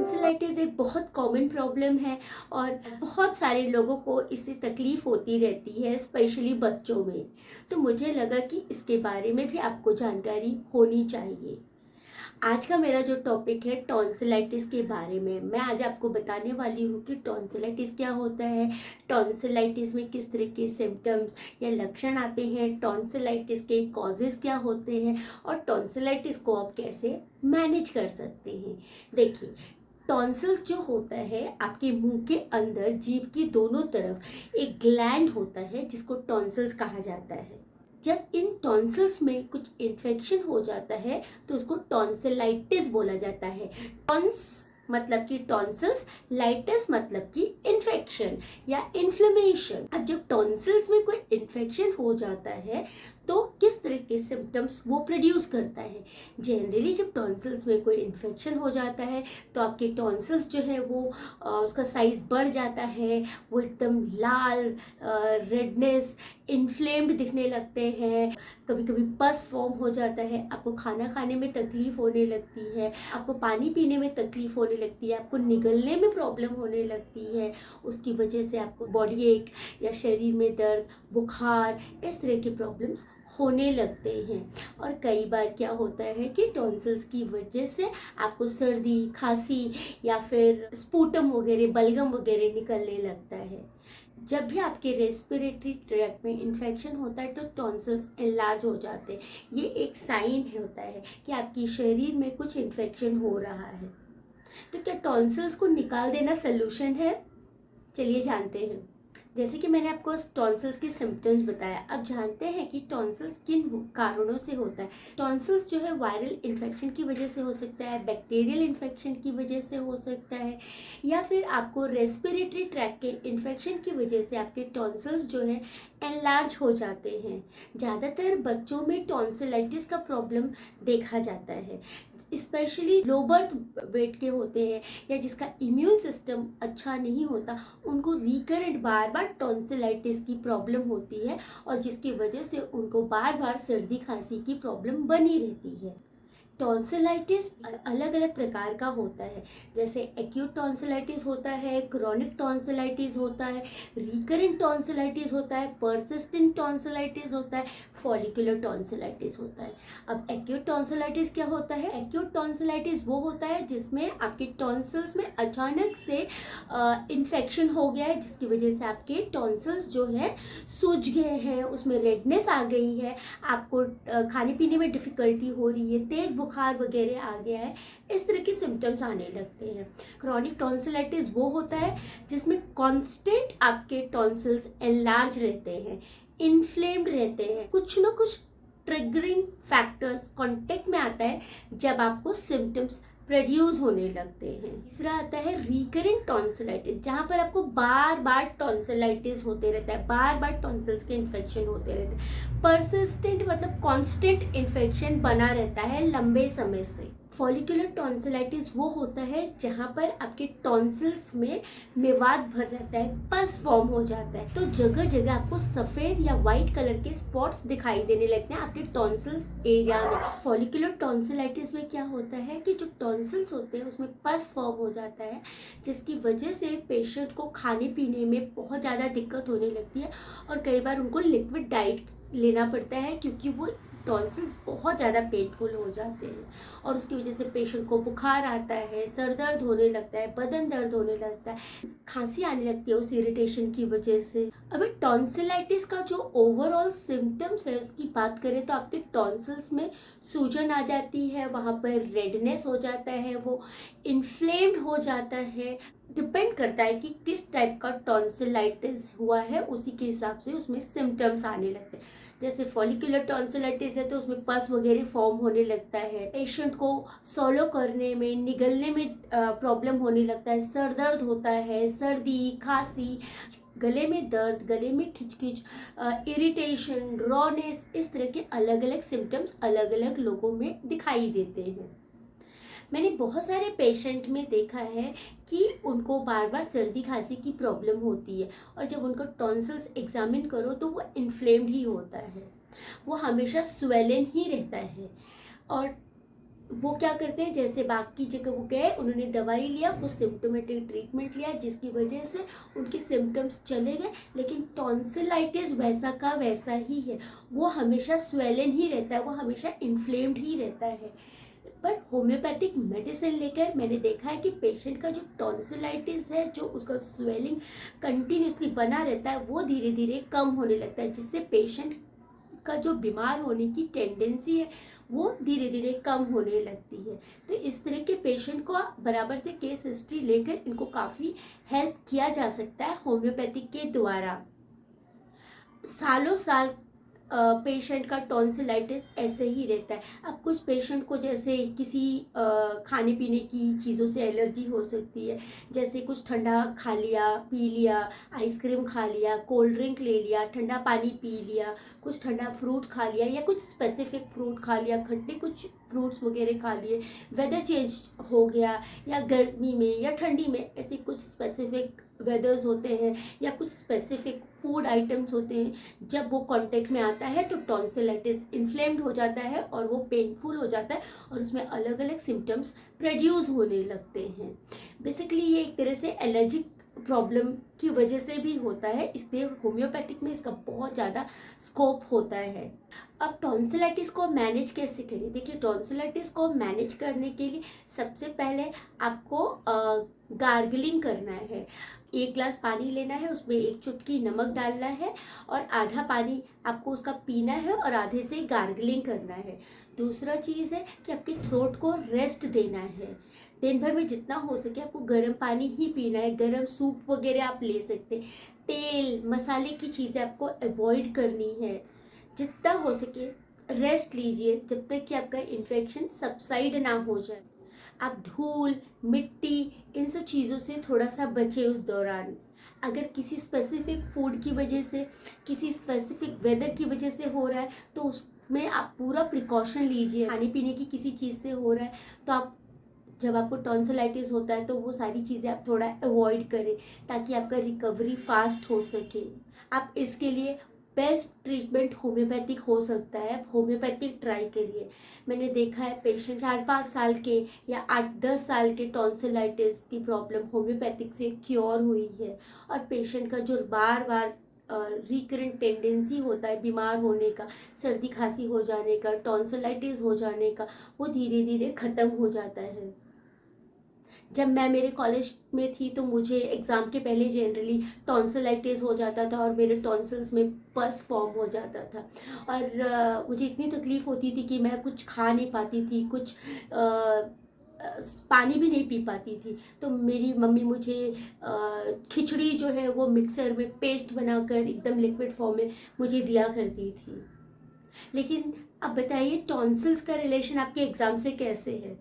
Tonsillitis एक बहुत common problem है और बहुत सारे लोगों को इससे तकलीफ होती रहती है, स्पेशली बच्चों में। तो मुझे लगा कि इसके बारे में भी आपको जानकारी होनी चाहिए। आज का मेरा जो टॉपिक है टॉन्सिलाइटिस के बारे में, मैं आज आपको बताने वाली हूँ कि टॉन्सिलाइटिस क्या होता है, टॉन्सिलाइटिस में किस तरह के सिम्टम्स या लक्षण आते हैं, टॉन्सिलाइटिस के कॉजेज़ क्या होते हैं और टॉन्सिलाइटिस को आप कैसे मैनेज कर सकते हैं। देखिए, टॉन्सिल्स जो होता है आपके मुंह के अंदर जीभ की दोनों तरफ एक ग्लैंड होता है जिसको टॉन्सिल्स कहा जाता है। जब इन टॉन्सिल्स में कुछ इन्फेक्शन हो जाता है तो उसको टॉन्सिलाइटिस बोला जाता है। टॉन्स मतलब कि टॉन्सिल्स, लाइटिस मतलब कि इन्फेक्शन या इन्फ्लेमेशन। अब जब टॉन्सिल्स में कोई इन्फेक्शन हो जाता है तो किस तरह के सिम्टम्स वो प्रोड्यूस करता है। जनरली जब टॉन्सिल्स में कोई इन्फेक्शन हो जाता है तो आपके टॉन्सिल्स जो है वो उसका साइज बढ़ जाता है, वो एकदम लाल, रेडनेस, इन्फ्लेम्ड दिखने लगते हैं। कभी कभी पस फॉर्म हो जाता है, आपको खाना खाने में तकलीफ होने लगती है, आपको पानी पीने में तकलीफ होने लगती है, आपको निगलने में प्रॉब्लम होने लगती है। उसकी वजह से आपको बॉडी एक या शरीर में दर्द, बुखार, इस तरह की प्रॉब्लम्स होने लगते हैं। और कई बार क्या होता है कि टॉन्सिल्स की वजह से आपको सर्दी, खांसी या फिर स्पूटम वगैरह, बलगम वगैरह निकलने लगता है। जब भी आपके रेस्पिरेटरी ट्रैक्ट में इन्फेक्शन होता है तो टॉन्सिल्स एनलार्ज हो जाते हैं। ये एक साइन होता है कि आपकी शरीर में कुछ इन्फेक्शन हो रहा है। तो क्या टॉन्सिल्स को निकाल देना सलूशन है? चलिए जानते हैं। जैसे कि मैंने आपको टॉन्सिल्स के सिम्टम्स बताया, अब जानते हैं कि टॉन्सिल्स किन कारणों से होता है। टॉन्सिल्स जो है वायरल इन्फेक्शन की वजह से हो सकता है, बैक्टीरियल इन्फेक्शन की वजह से हो सकता है, या फिर आपको रेस्पिरेटरी ट्रैक्ट के इन्फेक्शन की वजह से आपके टॉन्सिल्स जो है एनलार्ज हो जाते हैं। ज़्यादातर बच्चों में टॉन्सिलाइटिस का प्रॉब्लम देखा जाता है, स्पेशली लो बर्थ वेट के होते हैं या जिसका इम्यून सिस्टम अच्छा नहीं होता, उनको रिकरेंट बार बार टॉन्सिलाइटिस की प्रॉब्लम होती है और जिसकी वजह से उनको बार बार सर्दी खांसी की प्रॉब्लम बनी रहती है। टॉन्सिलाइटिस अलग अलग प्रकार का होता है, जैसे एक्यूट टॉन्सिलाइटिस होता है, क्रॉनिक टॉन्सिलाइटिस होता है, रिकरेंट टॉन्सिलाइटिस होता है, परसिस्टेंट टॉन्सिलाइटिस होता है, फॉलिकुलर टॉन्सिलाइटिस होता है। अब एक्यूट टॉन्सिलाइटिस क्या होता है? एक्यूट टॉन्सिलाइटिस वो होता है जिसमें आपके टॉन्सिल्स में अचानक से इन्फेक्शन हो गया है, जिसकी वजह से आपके टॉन्सिल्स जो है सूज गए हैं, उसमें रेडनेस आ गई है, आपको खाने पीने में डिफ़िकल्टी हो रही है, तेज बुखार वगैरह आ गया है, इस तरह के सिम्टम्स आने लगते हैं। क्रॉनिक टॉन्सिलाइटिस वो होता है जिसमें कांस्टेंट आपके टॉन्सिल्स एनलार्ज रहते हैं, इन्फ्लेम्ड रहते हैं, कुछ ना कुछ ट्रिगरिंग फैक्टर्स कांटेक्ट में आता है जब आपको सिम्टम्स प्रोड्यूस होने लगते हैं। तीसरा आता है रिकरेंट टॉन्सिलाइटिस, जहाँ पर आपको बार बार टॉन्सिलाइटिस होते रहता है, बार बार टॉन्सिल्स के इन्फेक्शन होते रहते हैं। परसिस्टेंट मतलब कांस्टेंट इन्फेक्शन बना रहता है लंबे समय से। फॉलिकुलर टॉन्सिलाइटिस वो होता है जहाँ पर आपके टॉन्सिल्स में मेवात भर जाता है, पस फॉर्म हो जाता है, तो जगह जगह आपको सफ़ेद या वाइट कलर के स्पॉट्स दिखाई देने लगते हैं आपके टॉन्सिल्स एरिया में। फॉलिकुलर टॉन्सिलाइटिस में क्या होता है कि जो टॉन्सिल्स होते हैं उसमें पस फॉर्म हो जाता है, जिसकी वजह से पेशेंट को खाने पीने में बहुत ज़्यादा दिक्कत होने लगती है और कई बार उनको लिक्विड डाइट लेना पड़ता है क्योंकि वो टॉन्सिल बहुत ज़्यादा पेनफुल हो जाते हैं और उसकी वजह से पेशेंट को बुखार आता है, सर दर्द होने लगता है, बदन दर्द होने लगता है, खांसी आने लगती है उस इरिटेशन की वजह से। अब टॉन्सिलाइटिस का जो ओवरऑल सिम्टम्स है उसकी बात करें तो आपके टॉन्सिल्स में सूजन आ जाती है, वहाँ पर रेडनेस हो जाता है, वो इन्फ्लेम्ड हो जाता है। डिपेंड करता है कि किस टाइप का टॉन्सिलाइटिस हुआ है, उसी के हिसाब से उसमें सिम्टम्स आने लगते हैं। जैसे फॉलिकुलर टॉन्सिलाइटिस है तो उसमें पस वगैरह फॉर्म होने लगता है, पेशेंट को सॉलो करने में, निगलने में प्रॉब्लम होने लगता है, सर दर्द होता है, सर्दी, खांसी, गले में दर्द, गले में खिचखिच, इरिटेशन, रॉनेस, इस तरह के अलग अलग सिम्टम्स अलग अलग लोगों में दिखाई देते हैं। मैंने बहुत सारे पेशेंट में देखा है कि उनको बार बार सर्दी खांसी की प्रॉब्लम होती है और जब उनको टॉन्सिल्स एग्जामिन करो तो वो इन्फ्लेम्ड ही होता है, वो हमेशा स्वेलन ही रहता है और वो क्या करते हैं, जैसे बाकी जगह वो गए, उन्होंने दवाई लिया, कुछ सिम्टोमेटिक ट्रीटमेंट लिया, जिसकी वजह से उनके सिम्टम्स चले गए, लेकिन टॉन्सिलाइटिस वैसा का वैसा ही है। वो हमेशा स्वेलन ही रहता है, वो हमेशा इन्फ्लेम्ड ही रहता है। बट होम्योपैथिक मेडिसिन लेकर मैंने देखा है कि पेशेंट का जो टॉन्सिलाइटिस है, जो उसका स्वेलिंग कंटिन्यूसली बना रहता है, वो धीरे धीरे कम होने लगता है, जिससे पेशेंट का जो बीमार होने की टेंडेंसी है वो धीरे धीरे कम होने लगती है। तो इस तरह के पेशेंट को बराबर से केस हिस्ट्री लेकर इनको काफ़ी हेल्प किया जा सकता है होम्योपैथिक के द्वारा। सालों साल पेशेंट का टॉन्सिलाइटिस ऐसे ही रहता है। अब कुछ पेशेंट को जैसे किसी खाने पीने की चीज़ों से एलर्जी हो सकती है, जैसे कुछ ठंडा खा लिया, पी लिया, आइसक्रीम खा लिया, कोल्ड ड्रिंक ले लिया, ठंडा पानी पी लिया, कुछ ठंडा फ्रूट खा लिया, या कुछ स्पेसिफिक फ्रूट खा लिया, खट्टे कुछ फ्रूट्स वगैरह खा लिए, वेदर चेंज हो गया, या गर्मी में या ठंडी में ऐसे कुछ स्पेसिफिक वेदर्स होते हैं, या कुछ स्पेसिफिक फूड आइटम्स होते हैं, जब वो कांटेक्ट में आता है तो टॉन्सिलाइटिस इन्फ्लेम्ड हो जाता है और वो पेनफुल हो जाता है, और उसमें अलग अलग सिम्टम्स प्रोड्यूस होने लगते हैं। बेसिकली ये एक तरह से एलर्जिक प्रॉब्लम की वजह से भी होता है, इसलिए होम्योपैथिक में इसका बहुत ज़्यादा स्कोप होता है। अब टॉन्सिलाइटिस को मैनेज कैसे करें? देखिए, टॉन्सिलाइटिस को मैनेज करने के लिए सबसे पहले आपको गार्गलिंग करना है। 1 ग्लास पानी लेना है, उसमें 1 चुटकी नमक डालना है, और आधा पानी आपको उसका पीना है, और आधे से गार्गलिंग करना है। दूसरा चीज़ है कि आपके थ्रोट को रेस्ट देना है। दिन भर में जितना हो सके आपको गर्म पानी ही पीना है, गर्म सूप वगैरह आप ले सकते हैं। तेल मसाले की चीज़ें आपको अवॉइड करनी है। जितना हो सके रेस्ट लीजिए जब तक कि आपका इन्फेक्शन सबसाइड ना हो जाए। आप धूल, मिट्टी, इन सब चीज़ों से थोड़ा सा बचे उस दौरान। अगर किसी स्पेसिफिक फूड की वजह से, किसी स्पेसिफिक वेदर की वजह से हो रहा है, तो उसमें आप पूरा प्रिकॉशन लीजिए। खाने पीने की किसी चीज़ से हो रहा है, तो आप जब आपको टॉन्सिलाइटिस होता है तो वो सारी चीज़ें आप थोड़ा अवॉइड करें, ताकि आपका रिकवरी फास्ट हो सके। आप इसके लिए बेस्ट ट्रीटमेंट होम्योपैथिक हो सकता है, आप होम्योपैथिक ट्राई करिए। मैंने देखा है पेशेंट 4-5 साल के या 8-10 साल के टॉन्सिलाइटिस की प्रॉब्लम होम्योपैथिक से क्योर हुई है, और पेशेंट का जो बार बार रिकरेंट टेंडेंसी होता है बीमार होने का, सर्दी खांसी हो जाने का, टॉन्सिलाइटिस हो जाने का, वो धीरे धीरे ख़त्म हो जाता है। जब मैं मेरे कॉलेज में थी तो मुझे एग्ज़ाम के पहले जनरली टॉन्सिलाइटिस हो जाता था, और मेरे टॉन्सिल्स में पस फॉर्म हो जाता था, और मुझे इतनी तकलीफ़ होती थी कि मैं कुछ खा नहीं पाती थी, कुछ पानी भी नहीं पी पाती थी। तो मेरी मम्मी मुझे खिचड़ी जो है वो मिक्सर में पेस्ट बनाकर एकदम लिक्विड फॉर्म में मुझे दिया करती थी। लेकिन अब बताइए, टॉन्सिल्स का रिलेशन आपके एग्ज़ाम से कैसे है?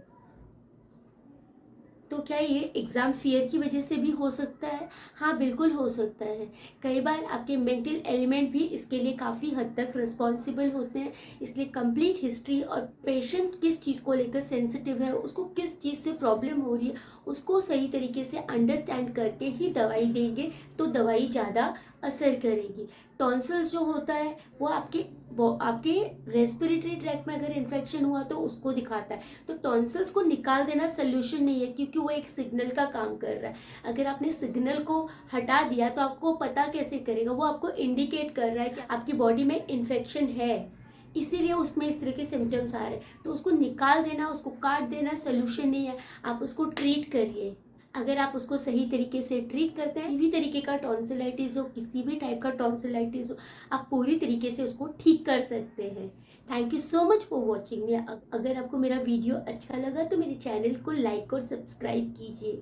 तो क्या ये एग्ज़ाम फियर की वजह से भी हो सकता है? हाँ, बिल्कुल हो सकता है। कई बार आपके मेंटल एलिमेंट भी इसके लिए काफ़ी हद तक रिस्पॉन्सिबल होते हैं। इसलिए कंप्लीट हिस्ट्री, और पेशेंट किस चीज़ को लेकर सेंसिटिव है, उसको किस चीज़ से प्रॉब्लम हो रही है, उसको सही तरीके से अंडरस्टैंड करके ही दवाई देंगे तो दवाई ज़्यादा असर करेगी। टॉन्सिल्स जो होता है वो आपके रेस्पिरेटरी ट्रैक में अगर इन्फेक्शन हुआ तो उसको दिखाता है। तो टॉन्सिल्स को निकाल देना सोल्यूशन नहीं है, क्योंकि वो एक सिग्नल का काम कर रहा है। अगर आपने सिग्नल को हटा दिया तो आपको पता कैसे करेगा? वो आपको इंडिकेट कर रहा है कि आपकी बॉडी में इन्फेक्शन है, इसीलिए उसमें इस तरह के सिम्टम्स आ रहे हैं। तो उसको निकाल देना, उसको काट देना सोल्यूशन नहीं है, आप उसको ट्रीट करिए। अगर आप उसको सही तरीके से ट्रीट करते हैं, किसी भी तरीके का टॉन्सिलाइटिस हो, किसी भी टाइप का टॉन्सिलाइटिस हो, आप पूरी तरीके से उसको ठीक कर सकते हैं। Thank you so much for watching मी। अगर आपको मेरा वीडियो अच्छा लगा तो मेरे चैनल को लाइक और सब्सक्राइब कीजिए।